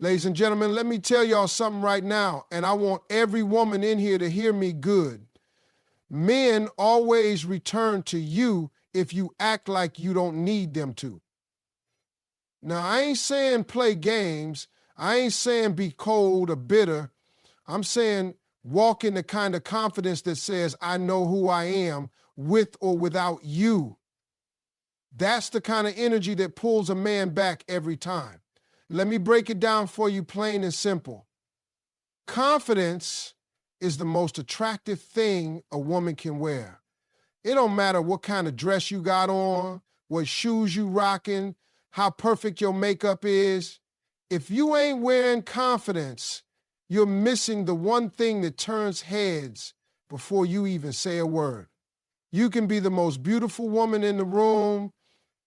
Ladies and gentlemen, let me tell y'all something right now, and I want every woman in here to hear me good. Men always return to you if you act like you don't need them to. Now, I ain't saying play games. I ain't saying be cold or bitter. I'm saying walk in the kind of confidence that says, I know who I am with or without you. That's the kind of energy that pulls a man back every time. Let me break it down for you plain and simple. Confidence is the most attractive thing a woman can wear. It don't matter what kind of dress you got on, what shoes you rocking, how perfect your makeup is. If you ain't wearing confidence, you're missing the one thing that turns heads before you even say a word. You can be the most beautiful woman in the room,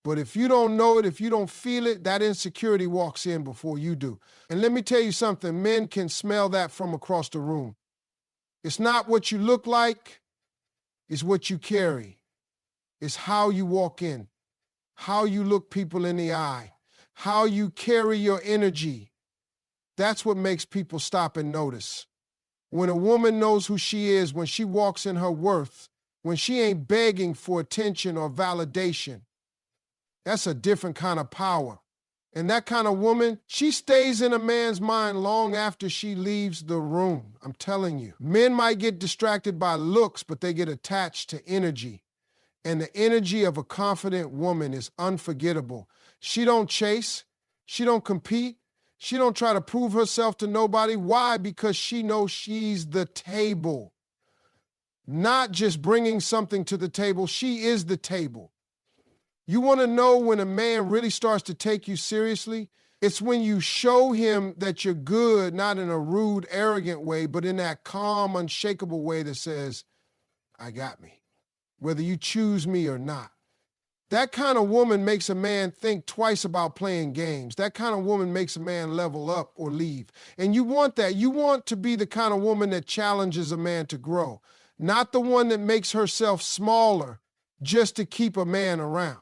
but if you don't know it, if you don't feel it, that insecurity walks in before you do. And let me tell you something, men can smell that from across the room. It's not what you look like, it's what you carry. It's how you walk in, how you look people in the eye, how you carry your energy. That's what makes people stop and notice. When a woman knows who she is, when she walks in her worth, when she ain't begging for attention or validation, that's a different kind of power. And that kind of woman, she stays in a man's mind long after she leaves the room. I'm telling you. Men might get distracted by looks, but they get attached to energy. And the energy of a confident woman is unforgettable. She don't chase. She don't compete. She don't try to prove herself to nobody. Why? Because she knows she's the table. Not just bringing something to the table. She is the table. You want to know when a man really starts to take you seriously? It's when you show him that you're good, not in a rude, arrogant way, but in that calm, unshakable way that says, I got me, whether you choose me or not. That kind of woman makes a man think twice about playing games. That kind of woman makes a man level up or leave. And you want that. You want to be the kind of woman that challenges a man to grow, not the one that makes herself smaller just to keep a man around.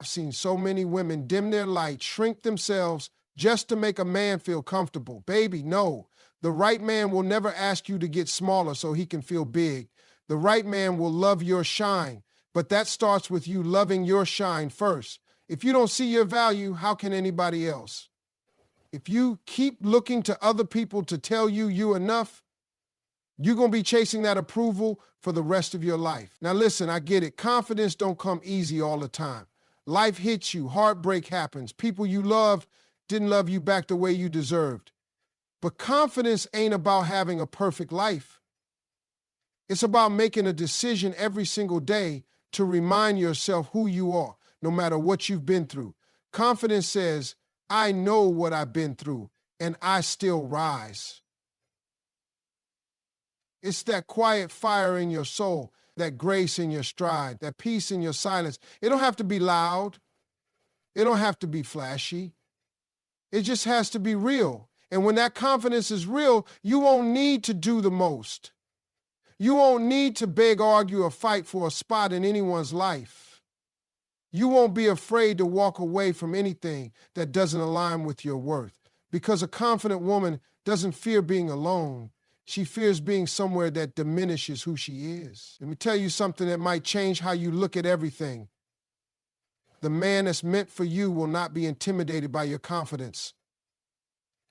I've seen so many women dim their light, shrink themselves just to make a man feel comfortable. Baby, no. The right man will never ask you to get smaller so he can feel big. The right man will love your shine, but that starts with you loving your shine first. If you don't see your value, how can anybody else? If you keep looking to other people to tell you you're enough, you're going to be chasing that approval for the rest of your life. Now listen, I get it. Confidence don't come easy all the time. Life hits you, heartbreak happens. People you loved didn't love you back the way you deserved. But confidence ain't about having a perfect life. It's about making a decision every single day to remind yourself who you are, no matter what you've been through. Confidence says, I know what I've been through, and I still rise. It's that quiet fire in your soul, that grace in your stride, that peace in your silence. It don't have to be loud. It don't have to be flashy. It just has to be real. And when that confidence is real, you won't need to do the most. You won't need to beg, argue, or fight for a spot in anyone's life. You won't be afraid to walk away from anything that doesn't align with your worth, because a confident woman doesn't fear being alone. She fears being somewhere that diminishes who she is. Let me tell you something that might change how you look at everything. The man that's meant for you will not be intimidated by your confidence.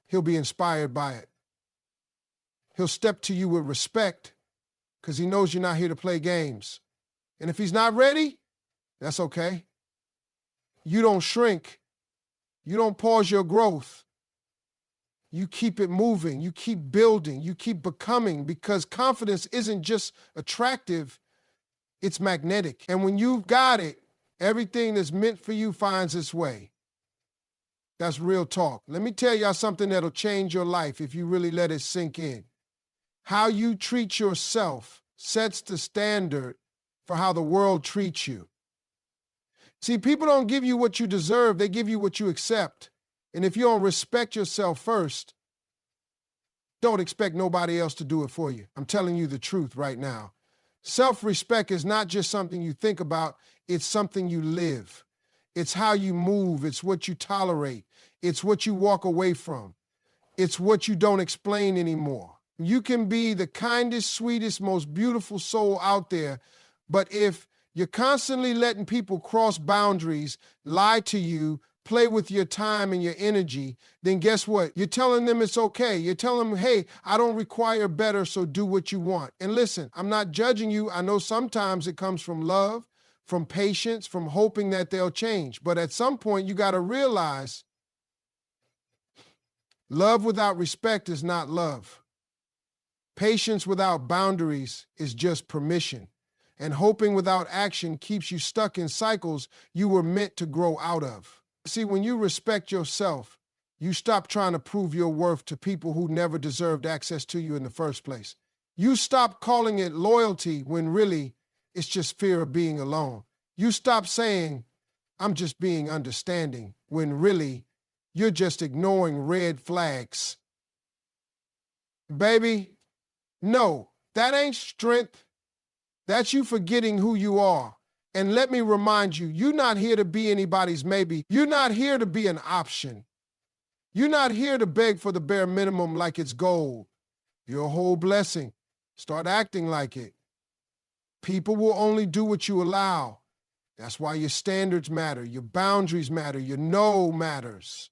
He'll be inspired by it. He'll step to you with respect because he knows you're not here to play games. And if he's not ready, that's okay. You don't shrink. You don't pause your growth. You keep it moving, you keep building, you keep becoming, because confidence isn't just attractive, it's magnetic. And when you've got it, everything that's meant for you finds its way. That's real talk. Let me tell y'all something that'll change your life if you really let it sink in. How you treat yourself sets the standard for how the world treats you. See, people don't give you what you deserve, they give you what you accept. And if you don't respect yourself first, don't expect nobody else to do it for you. I'm telling you the truth right now. Self-respect is not just something you think about, it's something you live. It's how you move, it's what you tolerate, it's what you walk away from. It's what you don't explain anymore. You can be the kindest, sweetest, most beautiful soul out there, but if you're constantly letting people cross boundaries, lie to you, play with your time and your energy, then guess what? You're telling them it's okay. You're telling them, hey, I don't require better, so do what you want. And listen, I'm not judging you. I know sometimes it comes from love, from patience, from hoping that they'll change. But at some point, you got to realize love without respect is not love. Patience without boundaries is just permission. And hoping without action keeps you stuck in cycles you were meant to grow out of. See, when you respect yourself, you stop trying to prove your worth to people who never deserved access to you in the first place. You stop calling it loyalty when really it's just fear of being alone. You stop saying, I'm just being understanding, when really you're just ignoring red flags. Baby, no, that ain't strength. That's you forgetting who you are. And let me remind you, you're not here to be anybody's maybe. You're not here to be an option. You're not here to beg for the bare minimum like it's gold. You're a whole blessing. Start acting like it. People will only do what you allow. That's why your standards matter, your boundaries matter, your no matters.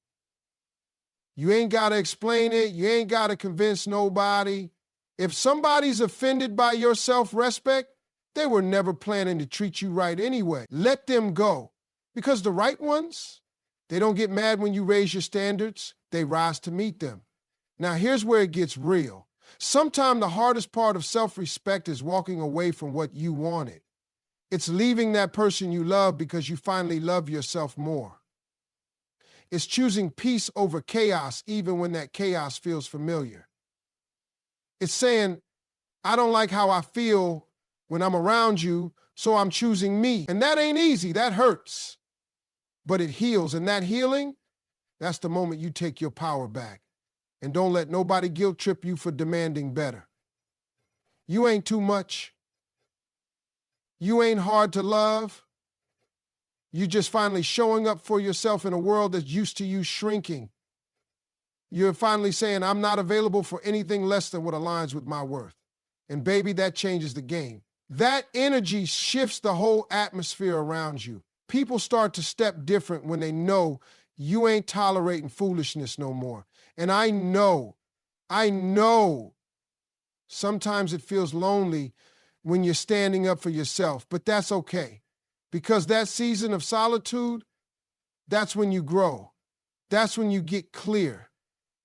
You ain't got to explain it. You ain't got to convince nobody. If somebody's offended by your self-respect, they were never planning to treat you right anyway. Let them go. Because the right ones, they don't get mad when you raise your standards. They rise to meet them. Now, here's where it gets real. Sometimes the hardest part of self-respect is walking away from what you wanted. It's leaving that person you love because you finally love yourself more. It's choosing peace over chaos even when that chaos feels familiar. It's saying, I don't like how I feel when I'm around you, so I'm choosing me. And that ain't easy, that hurts. But it heals, and that healing, that's the moment you take your power back. And don't let nobody guilt trip you for demanding better. You ain't too much. You ain't hard to love. You just finally showing up for yourself in a world that's used to you shrinking. You're finally saying, I'm not available for anything less than what aligns with my worth. And baby, that changes the game. That energy shifts the whole atmosphere around you. People start to step different when they know you ain't tolerating foolishness no more. And I know, sometimes it feels lonely when you're standing up for yourself, but that's okay. Because that season of solitude, that's when you grow. That's when you get clear.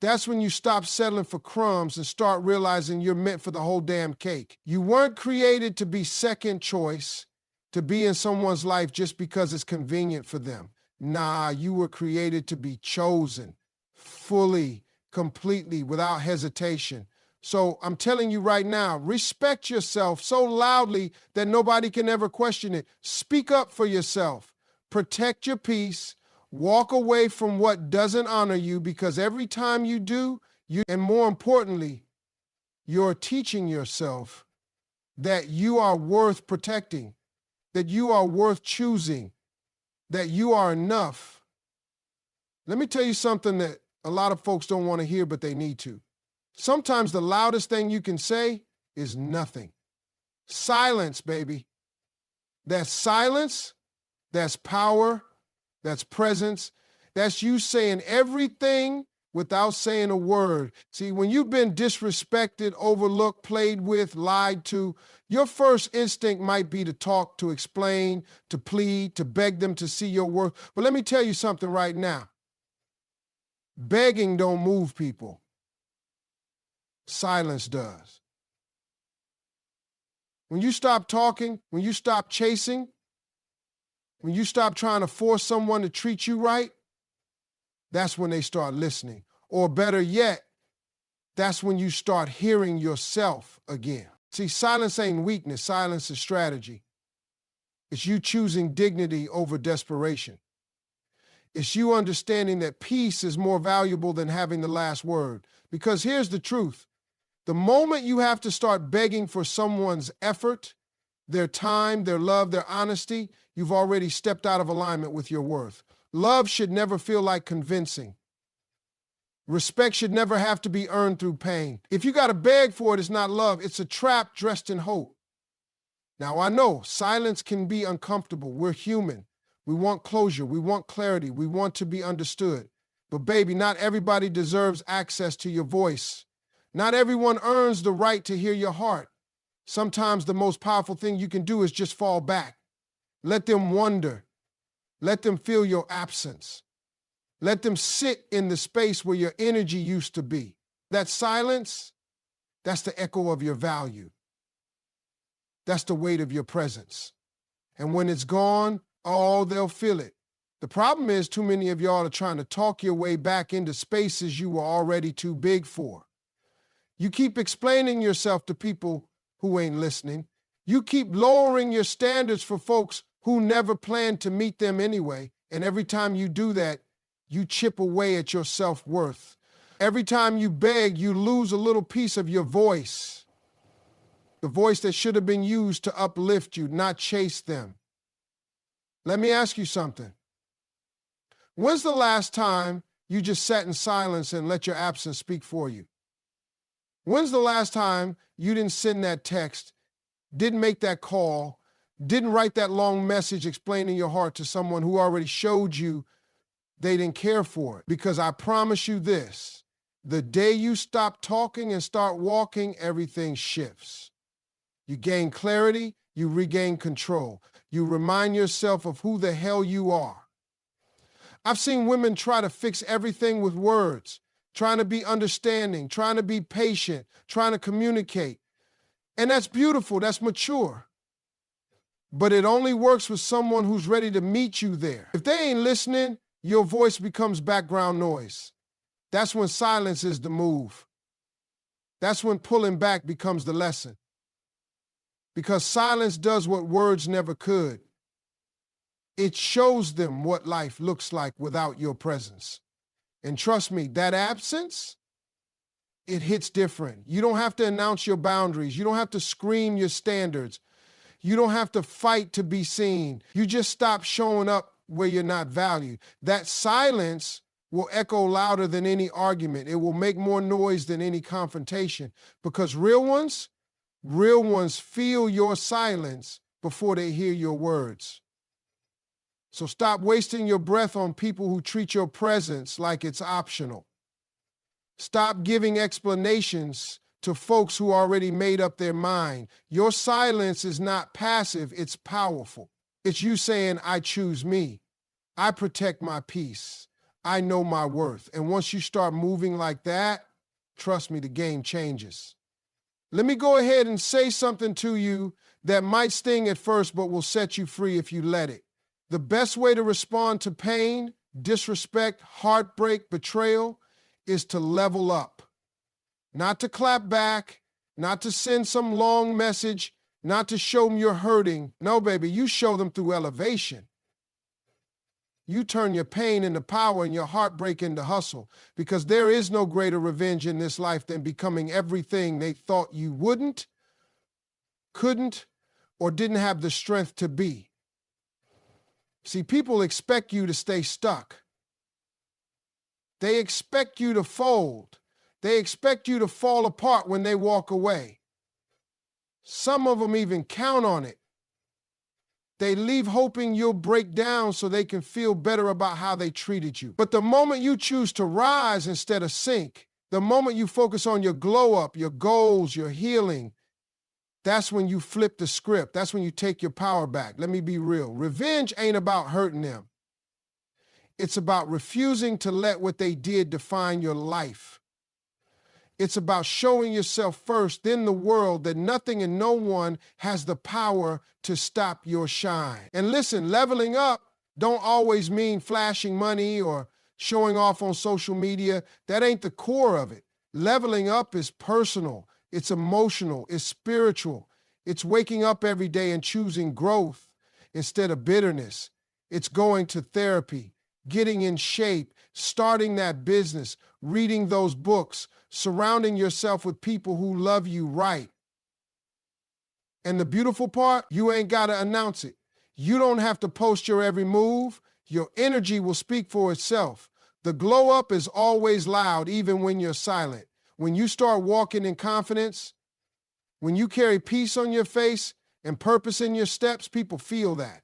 That's when you stop settling for crumbs and start realizing you're meant for the whole damn cake. You weren't created to be second choice, to be in someone's life just because it's convenient for them. Nah, you were created to be chosen, fully, completely, without hesitation. So I'm telling you right now, respect yourself so loudly that nobody can ever question it. Speak up for yourself. Protect your peace. Walk away from what doesn't honor you, because every time you do, and more importantly, you're teaching yourself that you are worth protecting, that you are worth choosing, that you are enough. Let me tell you something that a lot of folks don't want to hear, but they need to. Sometimes the loudest thing you can say is nothing. Silence, baby. That's silence, that's power, that's presence. That's you saying everything without saying a word. See, when you've been disrespected, overlooked, played with, lied to, your first instinct might be to talk, to explain, to plead, to beg them to see your worth. But let me tell you something right now. Begging don't move people. Silence does. When you stop talking, when you stop chasing, when you stop trying to force someone to treat you right, that's when they start listening. Or better yet, that's when you start hearing yourself again. See, silence ain't weakness. Silence is strategy. It's you choosing dignity over desperation. It's you understanding that peace is more valuable than having the last word. Because here's the truth. The moment you have to start begging for someone's effort, their time, their love, their honesty, you've already stepped out of alignment with your worth. Love should never feel like convincing. Respect should never have to be earned through pain. If you got to beg for it, it's not love. It's a trap dressed in hope. Now, I know silence can be uncomfortable. We're human. We want closure. We want clarity. We want to be understood. But baby, not everybody deserves access to your voice. Not everyone earns the right to hear your heart. Sometimes the most powerful thing you can do is just fall back. Let them wonder. Let them feel your absence. Let them sit in the space where your energy used to be. That silence, that's the echo of your value. That's the weight of your presence. And when it's gone, oh, they'll feel it. The problem is too many of y'all are trying to talk your way back into spaces you were already too big for. You keep explaining yourself to people who ain't listening. You keep lowering your standards for folks who never planned to meet them anyway. And every time you do that, you chip away at your self-worth. Every time you beg, you lose a little piece of your voice. The voice that should have been used to uplift you, not chase them. Let me ask you something. When's the last time you just sat in silence and let your absence speak for you? When's the last time you didn't send that text, didn't make that call, didn't write that long message explaining your heart to someone who already showed you they didn't care for it? Because I promise you this, the day you stop talking and start walking, everything shifts. You gain clarity, you regain control. You remind yourself of who the hell you are. I've seen women try to fix everything with words, trying to be understanding, trying to be patient, trying to communicate. And that's beautiful, that's mature. But it only works with someone who's ready to meet you there. If they ain't listening, your voice becomes background noise. That's when silence is the move. That's when pulling back becomes the lesson. Because silence does what words never could. It shows them what life looks like without your presence. And trust me, that absence, it hits different. You don't have to announce your boundaries. You don't have to scream your standards. You don't have to fight to be seen. You just stop showing up where you're not valued. That silence will echo louder than any argument. It will make more noise than any confrontation. Because real ones feel your silence before they hear your words. So stop wasting your breath on people who treat your presence like it's optional. Stop giving explanations to folks who already made up their mind. Your silence is not passive, it's powerful. It's you saying, I choose me. I protect my peace. I know my worth. And once you start moving like that, trust me, the game changes. Let me go ahead and say something to you that might sting at first, but will set you free if you let it. The best way to respond to pain, disrespect, heartbreak, betrayal is to level up. Not to clap back, not to send some long message, not to show them you're hurting. No, baby, you show them through elevation. You turn your pain into power and your heartbreak into hustle, because there is no greater revenge in this life than becoming everything they thought you wouldn't, couldn't, or didn't have the strength to be. See, people expect you to stay stuck. They expect you to fold. They expect you to fall apart when they walk away. Some of them even count on it. They leave hoping you'll break down so they can feel better about how they treated you. But the moment you choose to rise instead of sink, the moment you focus on your glow up, your goals, your healing, that's when you flip the script. That's when you take your power back. Let me be real. Revenge ain't about hurting them. It's about refusing to let what they did define your life. It's about showing yourself first, then the world, that nothing and no one has the power to stop your shine. And listen, leveling up don't always mean flashing money or showing off on social media. That ain't the core of it. Leveling up is personal. It's emotional, it's spiritual. It's waking up every day and choosing growth instead of bitterness. It's going to therapy, getting in shape, starting that business, reading those books, surrounding yourself with people who love you right. And the beautiful part, you ain't got to announce it. You don't have to post your every move. Your energy will speak for itself. The glow up is always loud, even when you're silent. When you start walking in confidence, when you carry peace on your face and purpose in your steps, people feel that.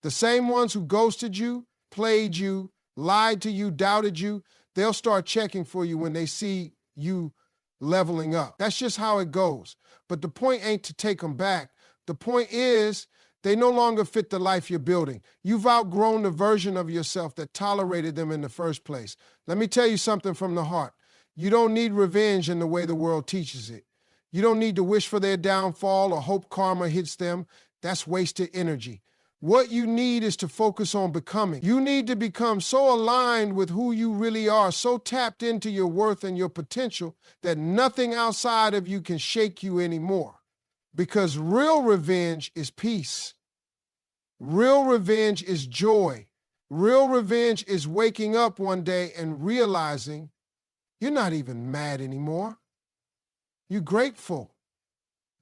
The same ones who ghosted you, played you, lied to you, doubted you, they'll start checking for you when they see you leveling up. That's just how it goes. But the point ain't to take them back. The point is they no longer fit the life you're building. You've outgrown the version of yourself that tolerated them in the first place. Let me tell you something from the heart. You don't need revenge in the way the world teaches it. You don't need to wish for their downfall or hope karma hits them. That's wasted energy. What you need is to focus on becoming. You need to become so aligned with who you really are, so tapped into your worth and your potential that nothing outside of you can shake you anymore. Because real revenge is peace. Real revenge is joy. Real revenge is waking up one day and realizing you're not even mad anymore. You're grateful.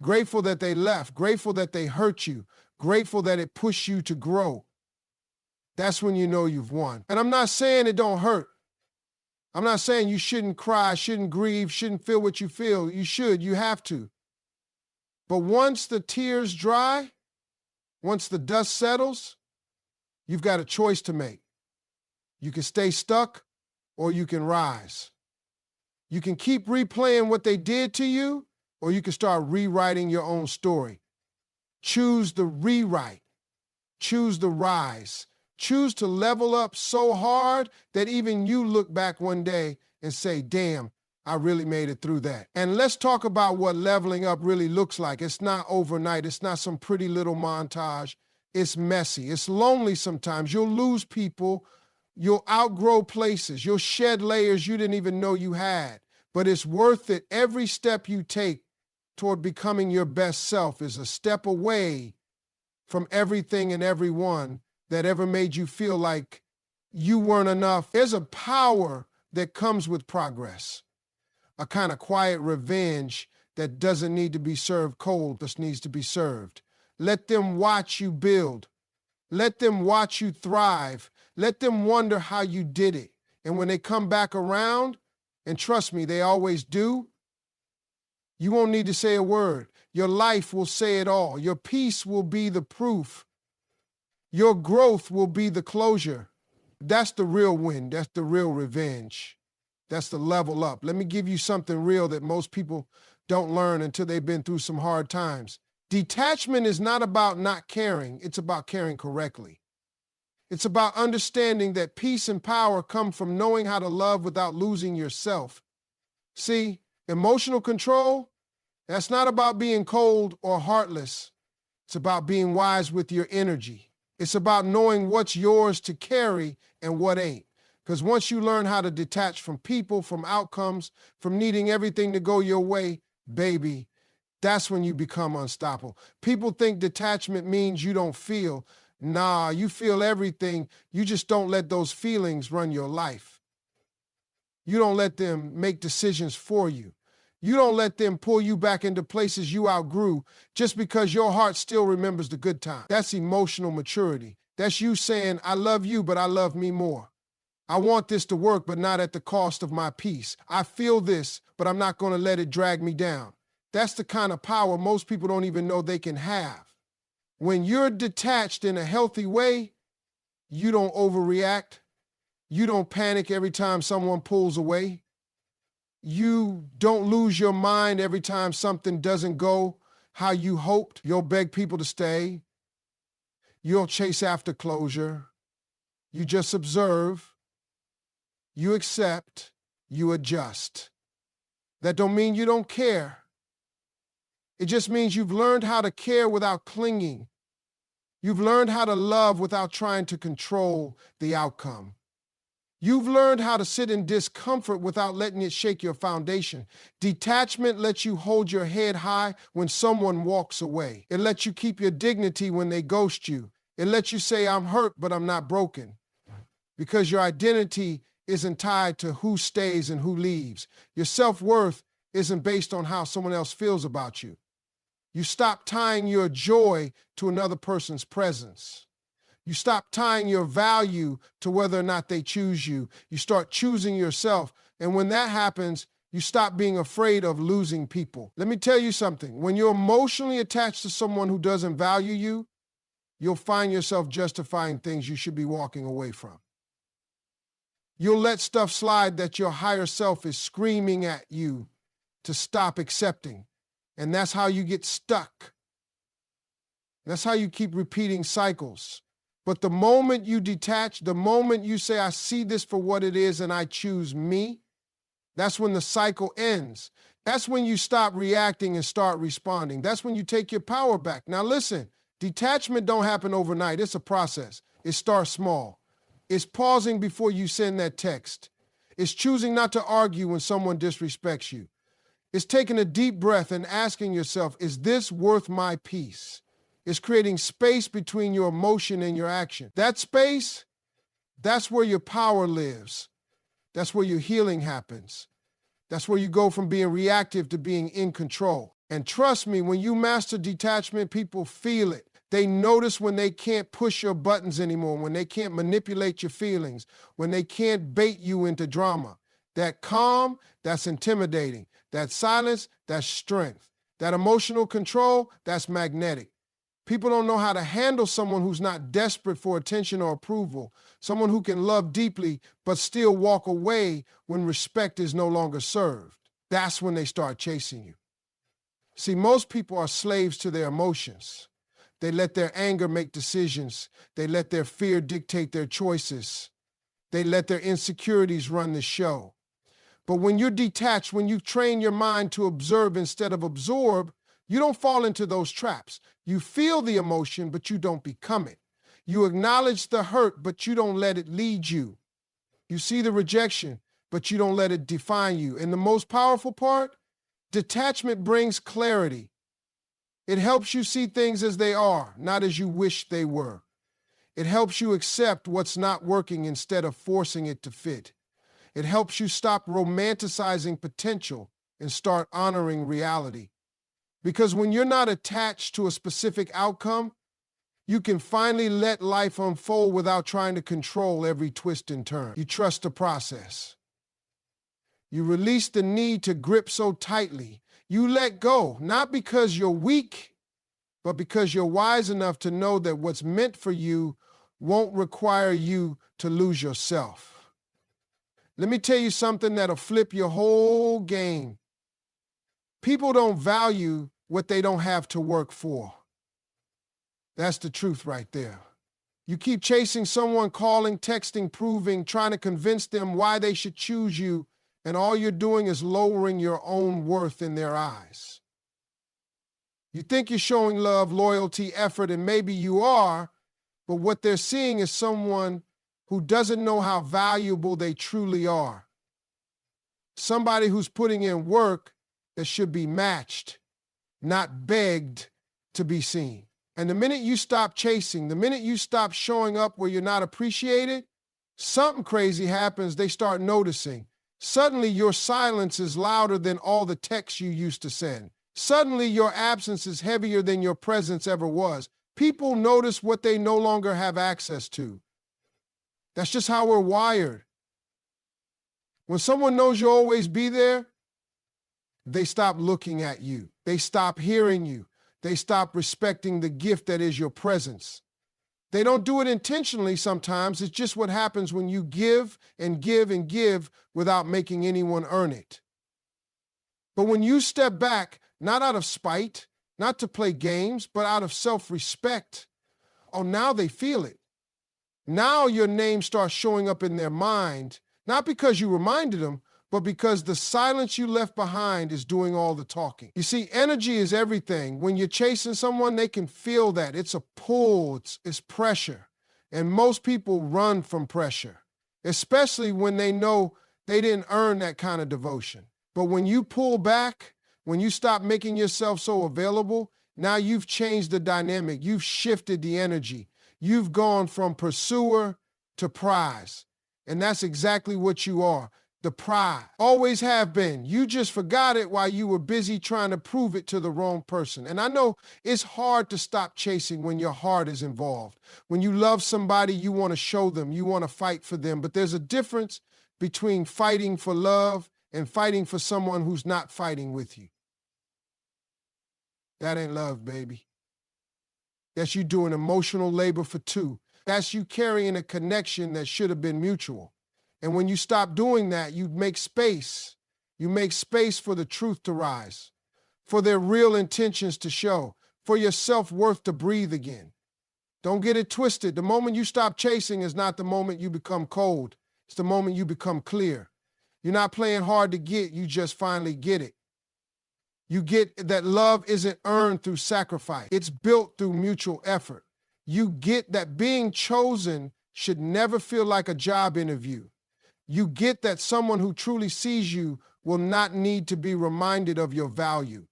Grateful that they left. Grateful that they hurt you. Grateful that it pushed you to grow. That's when you know you've won. And I'm not saying it don't hurt. I'm not saying you shouldn't cry, shouldn't grieve, shouldn't feel what you feel. You should, you have to. But once the tears dry, once the dust settles, you've got a choice to make. You can stay stuck or you can rise. You can keep replaying what they did to you, or you can start rewriting your own story. Choose the rewrite. Choose the rise. Choose to level up so hard that even you look back one day and say, damn, I really made it through that. And let's talk about what leveling up really looks like. It's not overnight. It's not some pretty little montage. It's messy. It's lonely sometimes. You'll lose people. You'll outgrow places. You'll shed layers you didn't even know you had. But it's worth it. Every step you take toward becoming your best self is a step away from everything and everyone that ever made you feel like you weren't enough. There's a power that comes with progress, a kind of quiet revenge that doesn't need to be served cold, just needs to be served. Let them watch you build. Let them watch you thrive. Let them wonder how you did it. And when they come back around, and trust me, they always do, you won't need to say a word. Your life will say it all. Your peace will be the proof. Your growth will be the closure. That's the real win. That's the real revenge. That's the level up. Let me give you something real that most people don't learn until they've been through some hard times. Detachment is not about not caring. It's about caring correctly. It's about understanding that peace and power come from knowing how to love without losing yourself. See, emotional control, that's not about being cold or heartless. It's about being wise with your energy. It's about knowing what's yours to carry and what ain't. Because once you learn how to detach from people, from outcomes, from needing everything to go your way, baby, that's when you become unstoppable. People think detachment means you don't feel. Nah, you feel everything. You just don't let those feelings run your life. You don't let them make decisions for you. You don't let them pull you back into places you outgrew just because your heart still remembers the good time. That's emotional maturity. That's you saying, I love you, but I love me more. I want this to work, but not at the cost of my peace. I feel this, but I'm not going to let it drag me down. That's the kind of power most people don't even know they can have. When you're detached in a healthy way, you don't overreact. You don't panic every time someone pulls away. You don't lose your mind every time something doesn't go how you hoped. You'll beg people to stay. You'll chase after closure. You just observe. You accept. You adjust. That don't mean you don't care. It just means you've learned how to care without clinging. You've learned how to love without trying to control the outcome. You've learned how to sit in discomfort without letting it shake your foundation. Detachment lets you hold your head high when someone walks away. It lets you keep your dignity when they ghost you. It lets you say, I'm hurt, but I'm not broken. Because your identity isn't tied to who stays and who leaves. Your self-worth isn't based on how someone else feels about you. You stop tying your joy to another person's presence. You stop tying your value to whether or not they choose you. You start choosing yourself. And when that happens, you stop being afraid of losing people. Let me tell you something. When you're emotionally attached to someone who doesn't value you, you'll find yourself justifying things you should be walking away from. You'll let stuff slide that your higher self is screaming at you to stop accepting. And that's how you get stuck. That's how you keep repeating cycles. But the moment you detach, the moment you say, I see this for what it is and I choose me, that's when the cycle ends. That's when you stop reacting and start responding. That's when you take your power back. Now listen, detachment don't happen overnight. It's a process. It starts small. It's pausing before you send that text. It's choosing not to argue when someone disrespects you. It's taking a deep breath and asking yourself, is this worth my peace? It's creating space between your emotion and your action. That space, that's where your power lives. That's where your healing happens. That's where you go from being reactive to being in control. And trust me, when you master detachment, people feel it. They notice when they can't push your buttons anymore, when they can't manipulate your feelings, when they can't bait you into drama. That calm, that's intimidating. That silence, that's strength. That emotional control, that's magnetic. People don't know how to handle someone who's not desperate for attention or approval, someone who can love deeply but still walk away when respect is no longer served. That's when they start chasing you. See, most people are slaves to their emotions. They let their anger make decisions. They let their fear dictate their choices. They let their insecurities run the show. But when you're detached, when you train your mind to observe instead of absorb, you don't fall into those traps. You feel the emotion, but you don't become it. You acknowledge the hurt, but you don't let it lead you. You see the rejection, but you don't let it define you. And the most powerful part, detachment brings clarity. It helps you see things as they are, not as you wish they were. It helps you accept what's not working instead of forcing it to fit. It helps you stop romanticizing potential and start honoring reality. Because when you're not attached to a specific outcome, you can finally let life unfold without trying to control every twist and turn. You trust the process. You release the need to grip so tightly. You let go, not because you're weak, but because you're wise enough to know that what's meant for you won't require you to lose yourself. Let me tell you something that'll flip your whole game. People don't value what they don't have to work for. That's the truth right there. You keep chasing someone, calling, texting, proving, trying to convince them why they should choose you, and all you're doing is lowering your own worth in their eyes. You think you're showing love, loyalty, effort, and maybe you are, but what they're seeing is someone who doesn't know how valuable they truly are. Somebody who's putting in work that should be matched, not begged to be seen. And the minute you stop chasing, the minute you stop showing up where you're not appreciated, something crazy happens. They start noticing. Suddenly your silence is louder than all the texts you used to send. Suddenly your absence is heavier than your presence ever was. People notice what they no longer have access to. That's just how we're wired. When someone knows you'll always be there, they stop looking at you. They stop hearing you. They stop respecting the gift that is your presence. They don't do it intentionally sometimes. It's just what happens when you give and give and give without making anyone earn it. But when you step back, not out of spite, not to play games, but out of self-respect, oh, now they feel it. Now your name starts showing up in their mind, not because you reminded them, but because the silence you left behind is doing all the talking. You see, energy is everything. When you're chasing someone, they can feel that. It's a pull, it's pressure. And most people run from pressure, especially when they know they didn't earn that kind of devotion. But when you pull back, when you stop making yourself so available, now you've changed the dynamic. You've shifted the energy. You've gone from pursuer to prize. And that's exactly what you are. the pride. Always have been. You just forgot it while you were busy trying to prove it to the wrong person. And I know it's hard to stop chasing when your heart is involved. When you love somebody, you want to show them, you want to fight for them. But there's a difference between fighting for love and fighting for someone who's not fighting with you. That ain't love, baby. That's you doing emotional labor for two. That's you carrying a connection that should have been mutual. And when you stop doing that, you make space. You make space for the truth to rise, for their real intentions to show, for your self-worth to breathe again. Don't get it twisted. The moment you stop chasing is not the moment you become cold. It's the moment you become clear. You're not playing hard to get, you just finally get it. You get that love isn't earned through sacrifice. It's built through mutual effort. You get that being chosen should never feel like a job interview. You get that someone who truly sees you will not need to be reminded of your value.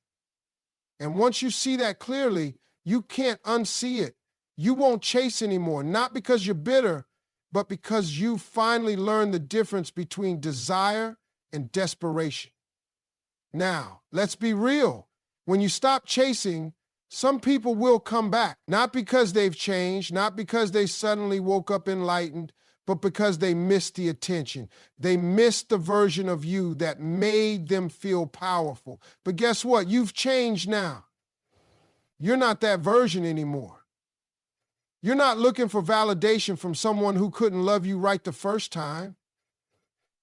And once you see that clearly, you can't unsee it. You won't chase anymore, not because you're bitter, but because you finally learned the difference between desire and desperation. Now, let's be real. When you stop chasing, some people will come back, not because they've changed, not because they suddenly woke up enlightened, but because they missed the attention. They missed the version of you that made them feel powerful. But guess what? You've changed now. You're not that version anymore. You're not looking for validation from someone who couldn't love you right the first time.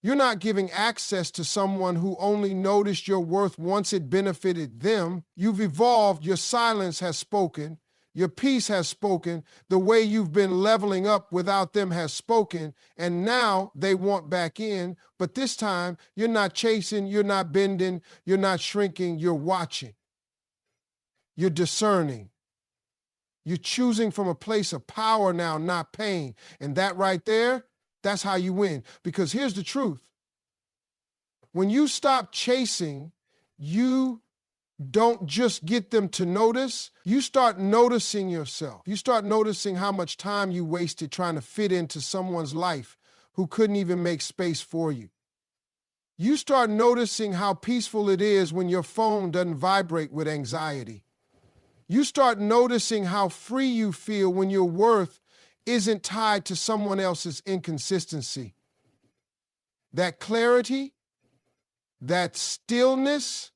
You're not giving access to someone who only noticed your worth once it benefited them. You've evolved. Your silence has spoken. Your peace has spoken. The way you've been leveling up without them has spoken. And now they want back in. But this time, you're not chasing, you're not bending, you're not shrinking, you're watching. You're discerning. You're choosing from a place of power now, not pain. And that right there, that's how you win. Because here's the truth. When you stop chasing, you don't just get them to notice. You start noticing yourself. You start noticing how much time you wasted trying to fit into someone's life who couldn't even make space for you. You start noticing how peaceful it is when your phone doesn't vibrate with anxiety. You start noticing how free you feel when your worth isn't tied to someone else's inconsistency. That clarity, that stillness,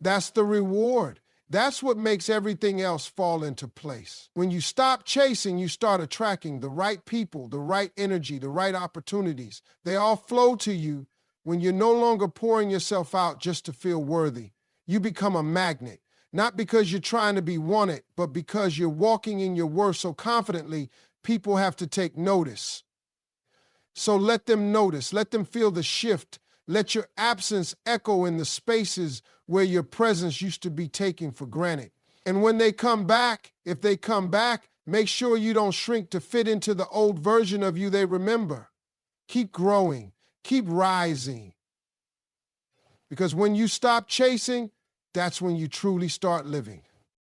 that's the reward. That's what makes everything else fall into place. When you stop chasing, you start attracting the right people, the right energy, the right opportunities. They all flow to you when you're no longer pouring yourself out just to feel worthy. You become a magnet. Not because you're trying to be wanted, but because you're walking in your worth so confidently, people have to take notice. So let them notice. Let them feel the shift. Let your absence echo in the spaces where your presence used to be taken for granted. And when they come back, if they come back, make sure you don't shrink to fit into the old version of you they remember. Keep growing. Keep rising. Because when you stop chasing, that's when you truly start living.